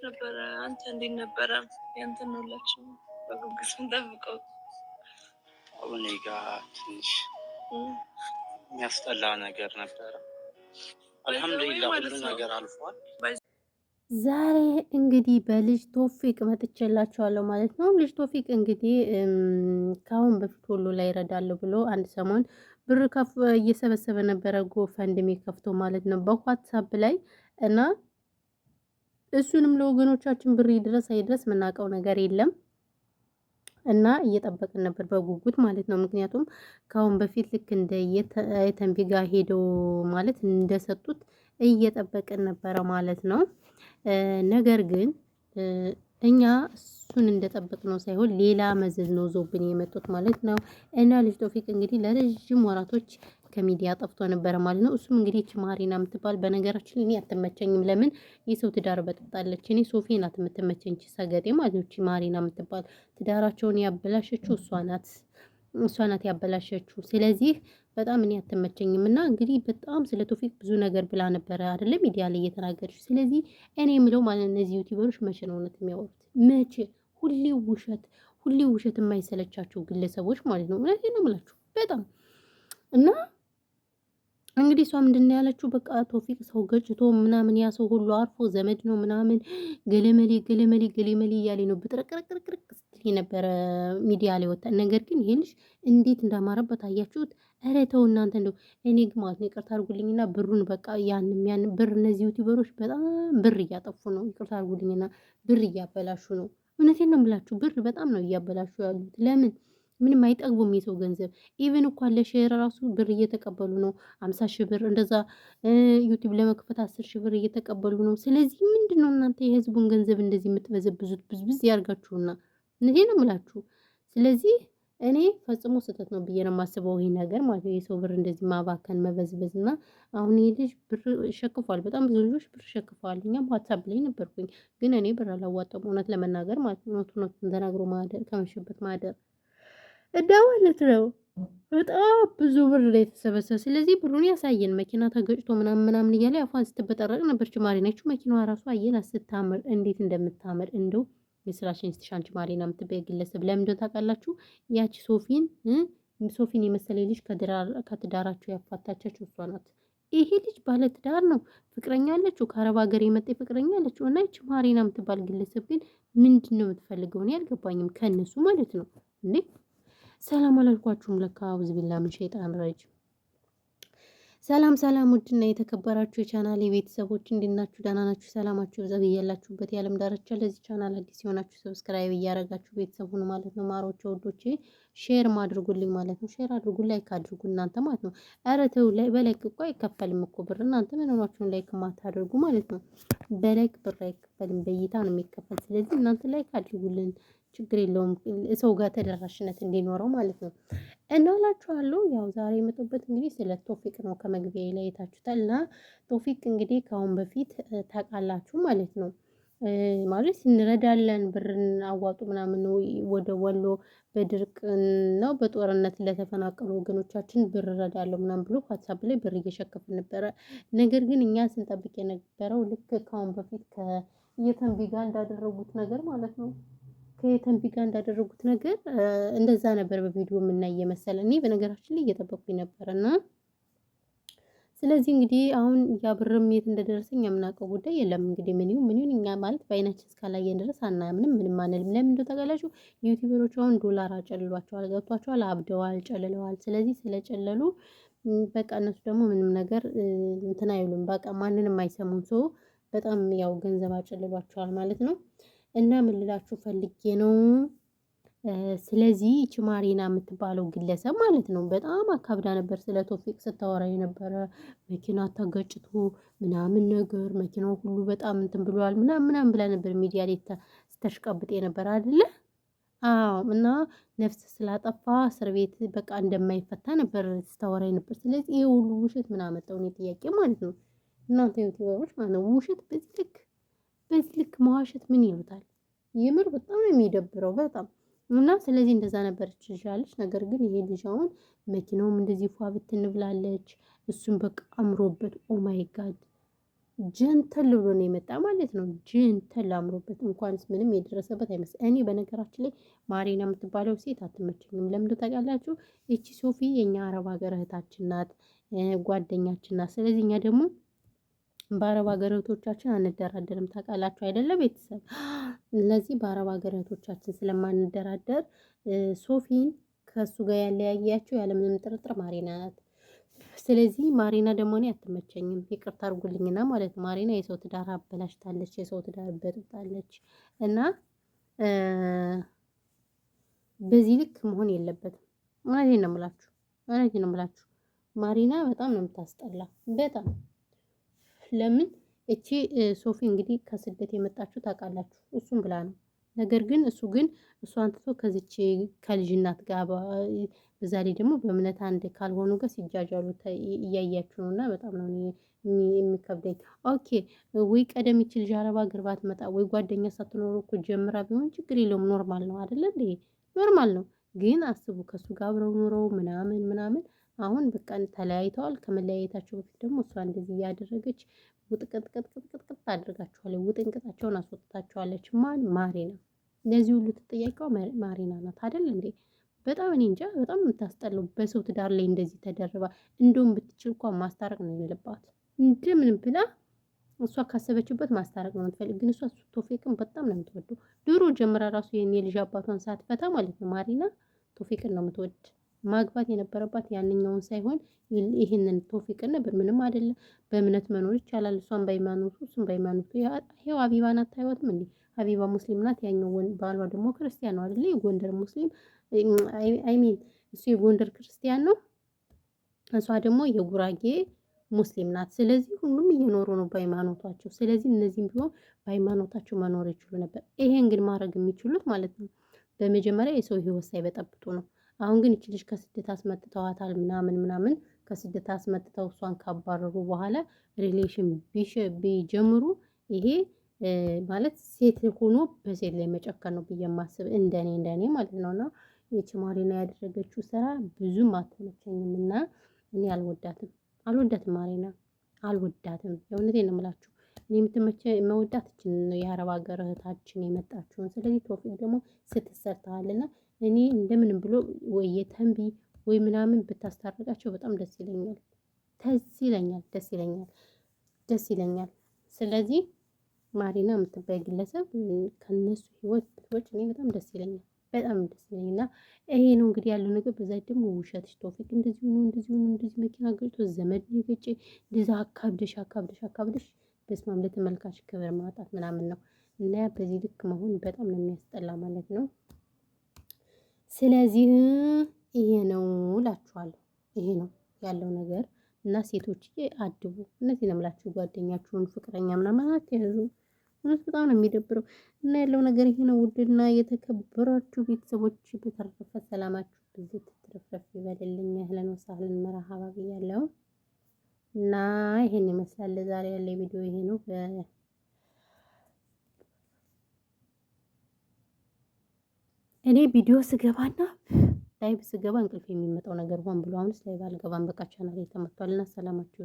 ነበረ። አንተ እንዴት ነበረ? ያንተን ሁላችን በጉጉት ስንጠብቀው እኔ ጋር ትንሽ የሚያስጠላ ነገር ነበረ። አልሐምዱሊላህ ሁሉ ነገር አልፏል። ዛሬ እንግዲህ በልጅ ቶፊቅ መጥቼላችኋለሁ ማለት ነው። ልጅ ቶፊቅ እንግዲህ ከአሁን በፊት ሁሉ ላይ ይረዳለሁ ብሎ አንድ ሰሞን ብር ከፍ እየሰበሰበ ነበረ ጎፈንድሚ ከፍቶ ማለት ነው በዋትሳፕ ላይ እና እሱንም ለወገኖቻችን ብር ይድረስ አይድረስ የምናውቀው ነገር የለም እና እየጠበቅን ነበር በጉጉት ማለት ነው። ምክንያቱም ከአሁን በፊት ልክ እንደ የተንቢ ጋር ሄደው ማለት እንደሰጡት እየጠበቅን ነበረ ማለት ነው። ነገር ግን እኛ እሱን እንደጠበቅነው ሳይሆን ሌላ መዘዝ ነው ዞብን የመጡት ማለት ነው። እና ልጅ ቶፊቅ እንግዲህ ለረጅም ወራቶች ከሚዲያ ጠፍቶ ነበረ ማለት ነው። እሱም እንግዲህ እቺ ማሪና የምትባል በነገራችን እኔ አትመቸኝም። ለምን የሰው ትዳር በጥብጣለች። እኔ ሶፊ ናት የምትመቸኝ ሰገጤ ማለት ነው። እቺ ማሪና የምትባል ትዳራቸውን ያበላሸችው እሷ ናት ያበላሸችው። ስለዚህ በጣም እኔ አትመቸኝም። እና እንግዲህ በጣም ስለ ቶፊቅ ብዙ ነገር ብላ ነበረ አይደለም ሚዲያ ላይ እየተናገረች። ስለዚህ እኔ የምለው ማለት እነዚህ ዩቲዩበሮች መቼ ነው እውነት የሚያወሩት? መቼ? ሁሌ ውሸት የማይሰለቻቸው ግለሰቦች ማለት ነው። እውነቴን ነው የምላችሁ በጣም እና እንግዲህ እሷ ምንድነው ያለችው? በቃ ቶፊቅ ሰው ገጭቶ ምናምን ያ ሰው ሁሉ አርፎ ዘመድ ነው ምናምን ገለመሌ እያለ ነው ብጥረቅረቅርቅርቅ ስትል የነበረ ሚዲያ ላይ ወጣ። ነገር ግን ይሄ ልጅ እንዴት እንዳማረበት አያችሁት? ኧረ ተው እናንተ እንደው እኔ ግን ማለት ነው ይቅርታ አድርጉልኝና ብሩን በቃ ያንን ብር እነዚህ ዩቲዩበሮች በጣም ብር እያጠፉ ነው። ይቅርታ አድርጉልኝና ብር እያበላሹ ነው። እውነቴን ነው የምላችሁ ብር በጣም ነው እያበላሹ ያሉት። ለምን ምንም አይጠግቡም። የሰው ገንዘብ ኢቭን እንኳን ለሼር ራሱ ብር እየተቀበሉ ነው። 50 ሺህ ብር እንደዛ ዩቲዩብ ለመክፈት 10 ሺህ ብር እየተቀበሉ ነው። ስለዚህ ምንድነው እናንተ የህዝቡን ገንዘብ እንደዚህ የምትበዘብዙት? ብዝብዝ ያርጋችሁና እነዚህ ነው የምላችሁ። ስለዚህ እኔ ፈጽሞ ስህተት ነው ብዬ ነው የማስበው ይሄ ነገር ማለት ነው። የሰው ብር እንደዚህ ማባከን መበዝበዝ እና አሁን ይሄ ልጅ ብር ሸክፏል። በጣም ብዙ ልጆች ብር ሸክፈዋል። እኛም ዋትሳፕ ላይ ነበርኩኝ ግን እኔ ብር አላዋጣም እውነት ለመናገር ማለት ነው። እውነቱን ተናግሮ ማደር ከመሸበት ማደር እና ማለት ነው። በጣም ብዙ ብር ላይ የተሰበሰበ። ስለዚህ ብሩን ያሳየን መኪና ተገጭቶ ምናምን እያለ አፏን ስትበጠረቅ ነበር። ጭማሪ ነች መኪናዋ ራሱ አየና ስታምር እንዴት እንደምታምር እንደው የስራሽን ስትሻንች ማሪና የምትባይ ግለሰብ ለምን ታውቃላችሁ? ያቺ ሶፊን የመሰለ ልጅ ከትዳራቸው ያፋታቻቸው እሷ ናት። ይሄ ልጅ ባለ ትዳር ነው። ፍቅረኛ አለችው፣ ከአረብ ሀገር የመጣ ፍቅረኛ አለችው። እና ይቺ ማሪና የምትባል ግለሰብ ግን ምንድነው የምትፈልገው? እኔ አልገባኝም ከእነሱ ማለት ነው እንዴ። ሰላም አላልኳችሁም ለካ አውዝ ቢላ ምን ሸይጣን ረጅም። ሰላም ውድና የተከበራችሁ የቻናል ቤተሰቦች እንዴት ናችሁ? ደህና ናችሁ? ሰላማችሁ ይብዛ በያላችሁበት የዓለም ዳርቻ። ለዚህ ቻናል አዲስ የሆናችሁ ሰብስክራይብ እያደረጋችሁ ቤተሰብ ሁኑ ማለት ነው። ማሮቼ ወዶቼ ሼር ማድርጉልኝ ማለት ነው። ሼር አድርጉ፣ ላይክ አድርጉ እናንተ ማለት ነው። ኧረ ተው በላይክ እኮ አይከፈልም እኮ ብር። እናንተ ምን ሆናችሁን ላይክ ማታደርጉ ማለት ነው? በላይክ ብር አይከፈልም በእይታ ነው የሚከፈል። ስለዚህ እናንተ ላይክ አድርጉልን ችግር የለውም ሰው ጋር ተደራሽነት እንዲኖረው ማለት ነው። እና እላችኋለሁ ያው ዛሬ የመጡበት እንግዲህ ስለ ቶፊቅ ነው። ከመግቢያ ላይ የታችሁታል። እና ቶፊቅ እንግዲህ ከአሁን በፊት ታውቃላችሁ ማለት ነው ማለት እንረዳለን ብርን አዋጡ ምናምን ነው ወደ ወሎ በድርቅ ነው በጦርነት ለተፈናቀሉ ወገኖቻችን ብር እረዳለሁ ምናምን ብሎ ዋትሳፕ ላይ ብር እየሸከፈ ነበረ። ነገር ግን እኛ ስንጠብቅ የነበረው ልክ ከአሁን በፊት ከየተንቢ ጋር እንዳደረጉት ነገር ማለት ነው ከየተንቢ ጋር እንዳደረጉት ነገር እንደዛ ነበር በቪዲዮ የምናይ የመሰለ። እኔ በነገራችን ላይ እየጠበቅኩኝ ነበር እና ስለዚህ እንግዲህ አሁን ያ ብርም የት እንደደረሰኝ የምናውቀው ጉዳይ የለም። እንግዲህ ምን ይሁን እኛ ማለት በአይናችን እስካላየን ድረስ አናምንም፣ ምንም አንልም። ለምን እንደው ታውቃላችሁ ዩቲዩበሮች አሁን ዶላር አጨልሏቸዋል፣ ገብቷቸዋል፣ አብደዋል፣ ጨልለዋል። ስለዚህ ስለጨለሉ በቃ እነሱ ደግሞ ምንም ነገር እንትን አይሉም። በቃ ማንንም አይሰሙም። ሰው በጣም ያው ገንዘብ አጨልሏቸዋል ማለት ነው። እና ምን ልላችሁ ፈልጌ ነው። ስለዚህ ይቺ ማሪና የምትባለው ግለሰብ ማለት ነው በጣም አካብዳ ነበር ስለ ቶፊቅ ስታወራ የነበረ። መኪና ተገጭቶ ምናምን ነገር መኪናው ሁሉ በጣም እንትን ብሏል ምናምን ብላ ነበር ሚዲያ ላይ ስተሽቀብጥ የነበር አይደለ? አዎ። እና ነፍስ ስላጠፋ እስር ቤት በቃ እንደማይፈታ ነበር ስታወራ ነበር። ስለዚህ ይሄ ሁሉ ውሸት ምን አመጣው ነው ጥያቄ ማለት ነው። እናንተ ዩቲዩበሮች ማለት ነው ውሸት በዚህ ልክ መዋሸት ምን ይሉታል? የምር በጣም ነው የሚደብረው በጣም። እና ስለዚህ እንደዛ ነበረች ልጅ። ነገር ግን ይሄ ልጅ አሁን መኪናውም እንደዚህ ፏ ብትን ብላለች። እሱም በቃ አምሮበት ኦ ማይ ጋድ ጀንተል ብሎ ነው የመጣ ማለት ነው። ጀንተል አምሮበት እንኳንስ ምንም የደረሰበት አይመስል። እኔ በነገራችን ላይ ማሪና የምትባለው ሴት አትመቸኝም። ለምንድ ታውቃላችሁ? ይቺ ሶፊ የኛ አረብ ሀገር እህታችን ናት፣ ጓደኛችን ናት። ስለዚህ እኛ ደግሞ በአረብ ሀገር እህቶቻችን አንደራደርም። ታውቃላችሁ አይደለም ቤተሰብ? ስለዚህ በአረብ ሀገር እህቶቻችን ስለማንደራደር ሶፊን ከእሱ ጋር ያለያያቸው ያለምንም ጥርጥር ማሪና ናት። ስለዚህ ማሪና ደግሞ እኔ አትመቸኝም። ይቅርታ አድርጉልኝና ማለት ማሪና የሰው ትዳር አበላሽታለች፣ የሰው ትዳር በጥብጣለች እና በዚህ ልክ መሆን የለበትም። እውነቴን ነው የምላችሁ፣ እውነቴን ነው የምላችሁ። ማሪና በጣም ነው የምታስጠላ። በጣም ለምን እቺ ሶፊ እንግዲህ ከስደት የመጣችሁ ታውቃላችሁ፣ እሱም ብላ ነው። ነገር ግን እሷን ትቶ ከዚች ከልጅናት ጋር በዛ ላይ ደግሞ በእምነት አንድ ካልሆኑ ጋር ሲጃጃሉ እያያችሁ ነው። እና በጣም ነው የሚከብደኝ። ኦኬ ወይ ቀደም ይቺ ልጅ አረባ ሀገር ባትመጣ ወይ ጓደኛ ሳትኖሩ እኮ ጀምራ ቢሆን ችግር የለውም። ኖርማል ነው አይደለ እንዴ? ኖርማል ነው። ግን አስቡ ከሱ ጋር አብረው ኑረው ምናምን አሁን በቃ ተለያይተዋል። ከመለያየታቸው በፊት ደግሞ እሷ እንደዚህ እያደረገች ውጥቅጥቅጥቅጥቅጥ አድርጋቸዋለች። ውጥንቅጣቸውን አስወጥታቸዋለች። ማን? ማሪና። ለዚህ ሁሉ ተጠያቂዋ ማሪና ናት አይደል እንዴ? በጣም እኔ እንጃ፣ በጣም የምታስጠላው በሰው ትዳር ላይ እንደዚህ ተደርባ። እንደውም ብትችል እንኳን ማስታረቅ ነው የሌለባት። እንደምን ብላ እሷ ካሰበችበት ማስታረቅ ነው የምትፈልግ። ግን እሷ ቶፊቅን በጣም ነው የምትወደው። ድሮ ጀምራ ራሱ የልጅ አባቷን ሳትፈታ ማለት ነው ማሪና ቶፊቅን ነው የምትወድ። ማግባት የነበረባት ያንኛውን ሳይሆን ይህንን ቶፊቅን ነበር። ምንም አይደለም፣ በእምነት መኖር ይቻላል። እሷን በሃይማኖቱ እሱም በሃይማኖቱ። ይሄው ሀቢባን አታዩትም እንዴ? ሀቢባ ሙስሊም ናት፣ ያኛው ባሏ ደግሞ ክርስቲያን ነው አይደለ? የጎንደር ሙስሊም አይሚን እሱ የጎንደር ክርስቲያን ነው፣ እሷ ደግሞ የጉራጌ ሙስሊም ናት። ስለዚህ ሁሉም እየኖሩ ነው በሃይማኖታቸው። ስለዚህ እነዚህም ቢሆን በሃይማኖታቸው መኖር ይችሉ ነበር። ይሄን ግን ማድረግ የሚችሉት ማለት ነው በመጀመሪያ የሰው ህይወት ሳይበጠብጡ ነው። አሁን ግን እቺ ልጅ ከስደት አስመጥተዋታል ምናምን ከስደት አስመጥተው እሷን ካባረሩ በኋላ ሪሌሽን ቢጀምሩ ይሄ ማለት ሴት ሆኖ በሴት ላይ መጨከን ነው ብዬ የማስብ እንደኔ ማለት ነውና ይቺ ማሪና ያደረገችው ስራ ብዙም አትመቸኝም እና እኔ አልወዳትም ማሪና አልወዳትም። የእውነቴን ነው የምላችሁ። እኔ መወዳት እችን ነው የአረብ ሀገር እህታችን የመጣችውን። ስለዚህ ቶፊቅ ደግሞ ስትሰርተዋልና እኔ እንደምንም ብሎ ወይ የተንቢ ወይ ምናምን ብታስታርቃቸው በጣም ደስ ይለኛል። ስለዚህ ማሪና የምትባይ ግለሰብ ከነሱ ህይወት ብትወጭ እኔ በጣም ደስ ይለኛል። እና ይሄ ነው እንግዲህ ያለው ነገር። በዛ ደግሞ ውሸትሽ ቶፊቅ እንደዚህ መኪና ገጭቶ ዘመድ ገጭ እንደዛ አካብደሽ በስማም ለተመልካች ክብር ማጣት ምናምን ነው እና በዚህ ልክ መሆን በጣም ነው የሚያስጠላ ማለት ነው። ስለዚህ ይሄ ነው እላችኋለሁ። ይሄ ነው ያለው ነገር እና ሴቶችዬ አድቡ። እነዚህ ነው የምላችሁ። ጓደኛችሁን ፍቅረኛ ምናምን አትያዙ። እውነት በጣም ነው የሚደብረው እና ያለው ነገር ይሄ ነው። ውድና የተከበራችሁ ቤተሰቦች በተረፈ ሰላማችሁ ብዙ ትትረፍረፍ ይበልልኝ። እህለን ወሳህለን መርሀባ ብያለሁ እና ይሄን ይመስላል ዛሬ ያለ ቪዲዮ ይሄ ነው። እኔ ቪዲዮ ስገባና ላይቭ ስገባ እንቅልፍ የሚመጣው ነገር ሆን ብሎ አሁንስ ላይቭ አልገባም። በቃ ቻናሌ ተመቷልና ሰላማችሁ